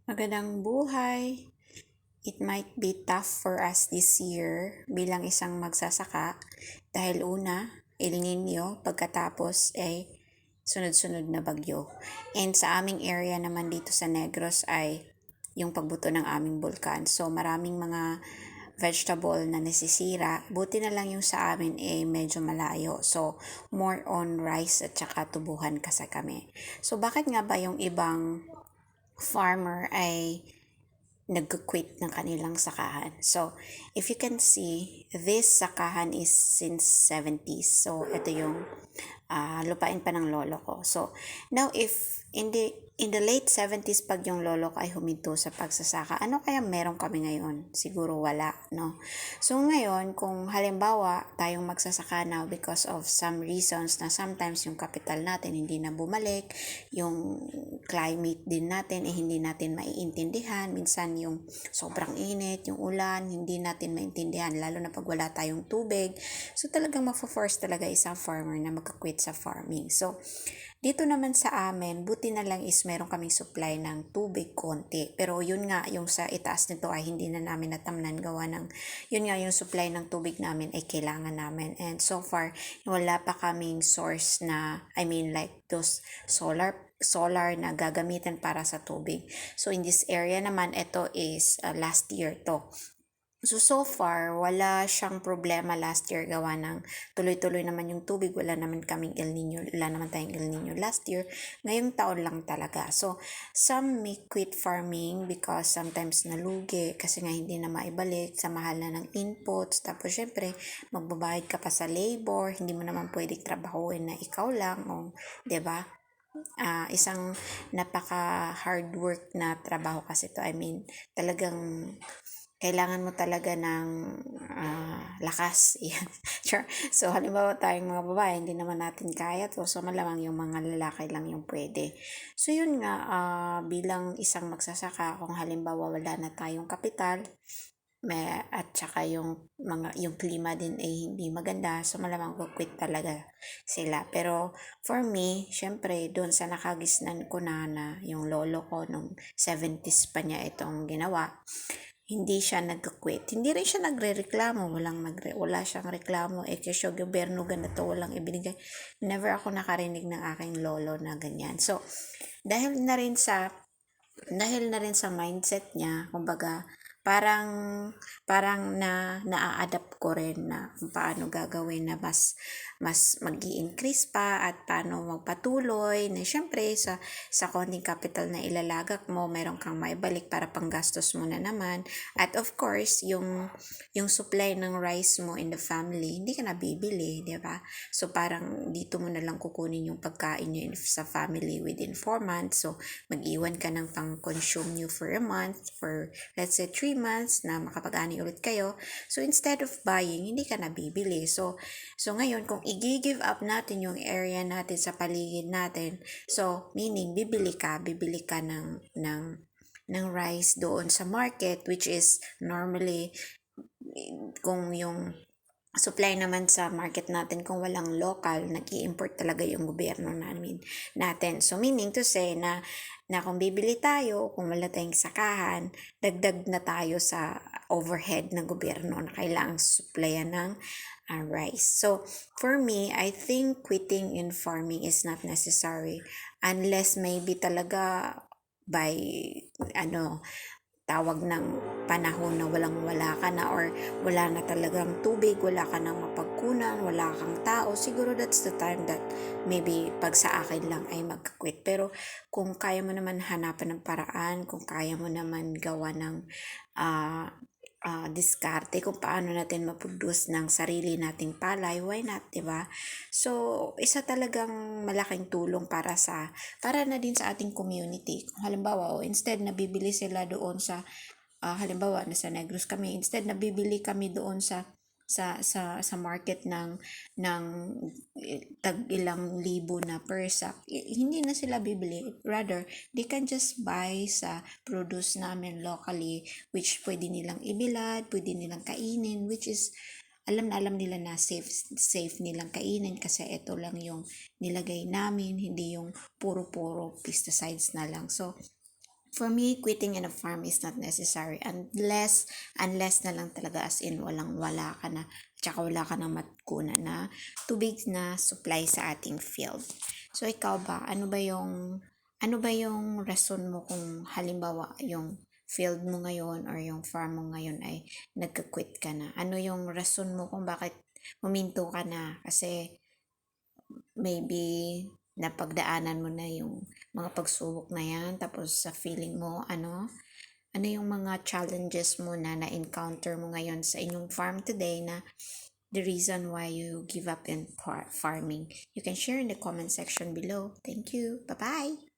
Magandang buhay! It might be tough for us this year bilang isang magsasaka dahil una, El Nino, pagkatapos ay sunod-sunod na bagyo. And sa aming area naman dito sa Negros ay yung pagbuto ng aming bulkan. So maraming mga vegetable na nasisira. Buti na lang yung sa amin ay medyo malayo. So more on rice at saka tubuhan kasi kami. So bakit nga ba yung ibang farmer ay nag-quit ng kanilang sakahan? So, if you can see, this sakahan is since 70s. So, ito yung lupain pa ng lolo ko. So, now if in the late 70s pag yung lolo ko ay huminto sa pagsasaka, ano kaya meron kami ngayon? Siguro wala, no? So, ngayon, kung halimbawa tayong magsasaka now because of some reasons na sometimes yung capital natin hindi na bumalik, yung climate din natin hindi natin maiintindihan, minsan yung sobrang init, yung ulan, hindi natin maintindihan, lalo na pag wala tayong tubig. So, talagang mafo-force talaga isang farmer na mag-quit sa farming. So, dito naman sa amin, buti na lang is meron kaming supply ng tubig konti. Pero yun nga, yung sa itaas nito ay hindi na namin natamnan gawa ng, yun nga yung supply ng tubig namin ay kailangan namin. And so far, wala pa kaming source na, I mean like those solar na gagamitin para sa tubig. So in this area naman, ito is last year to. So far, wala siyang problema last year gawa ng tuloy-tuloy naman yung tubig. Wala naman kaming El Nino, wala naman tayong El Nino last year. Ngayong taon lang talaga. So, some may quit farming because sometimes nalugi kasi nga hindi na maibalik sa mahal na ng inputs. Tapos, syempre, magbabayad ka pa sa labor. Hindi mo naman pwedeng trabahuin na ikaw lang. O, 'di ba? Isang napaka hard work na trabaho kasi to. I mean, talagang kailangan mo talaga ng lakas. Yan. Sure. So, halimbawa tayong mga babae, hindi naman natin kaya to. So, malamang yung mga lalaki lang yung pwede. So, yun nga, bilang isang magsasaka, kung halimbawa wala na tayong kapital, at saka yung klima din ay hindi maganda, so malamang quit talaga sila. Pero for me, syempre doon sa nakagisnan ko na yung lolo ko nung 70s pa niya itong ginawa, hindi siya nag-quit. Hindi rin siya nagre-reklamo. Wala siyang reklamo. Kasi yung gobyerno ganito, walang ibinigay. Never ako nakarinig ng aking lolo na ganyan. So, dahil na rin sa mindset niya, kumbaga, parang na-adapt ko rin na kung paano gagawin na mas mag-i-increase pa at paano magpatuloy na syempre sa konting capital na ilalagak mo, meron kang maibalik para panggastos mo na naman. At of course, yung supply ng rice mo in the family, hindi ka na bibili, di ba? So parang dito mo na lang kukunin yung pagkain nyo sa family within 4 months. So mag-iwan ka ng pang-consume nyo for a month, for let's say 3 months na makapag-ani ulit kayo. So instead of buying, hindi ka na bibili. So ngayon kung i-give up natin yung area natin sa paligid natin, so meaning bibili ka ng rice doon sa market, which is normally kung yung supply naman sa market natin, kung walang local, nag-i-import talaga yung gobyerno natin. So meaning to say na kung bibili tayo, kung wala tayong sakahan, dagdag na tayo sa overhead ng gobyerno na kailangang supplyan ng rice. So for me, I think quitting in farming is not necessary unless maybe talaga by tawag ng panahon na wala ka na or wala na talagang tubig, wala ka nang mapagkunan, wala kang tao, siguro that's the time that maybe pag sa akin lang ay mag-quit. Pero kung kaya mo naman hanapan ng paraan, kung kaya mo naman gawa ng diskarte kung paano natin ma-produce ng sarili nating palay, why not, diba? So, isa talagang malaking tulong para na din sa ating community. Kung halimbawa, instead na bibili sila doon sa, halimbawa, nasa Negros kami, instead na bibili kami doon sa market ng tag ilang libo na per sack, hindi na sila bibili. Rather, they can just buy sa produce namin locally, which pwede nilang ibilad, pwede nilang kainin, which is alam nila na safe nilang kainin kasi ito lang yung nilagay namin, hindi yung puro pesticides na lang. So For me, quitting in a farm is not necessary unless na lang talaga as in wala ka na, tsaka wala ka na matukunan na tubig na supply sa ating field. So ikaw ba, ano ba yung rason mo kung halimbawa yung field mo ngayon or yung farm mo ngayon ay nagka-quit ka na? Ano yung rason mo kung bakit huminto ka na? Kasi maybe napagdaanan mo na yung mga pagsubok na yan, tapos sa feeling mo, ano yung mga challenges mo na na-encounter mo ngayon sa inyong farm today na the reason why you give up in farming. You can share in the comment section below. Thank you. Bye-bye.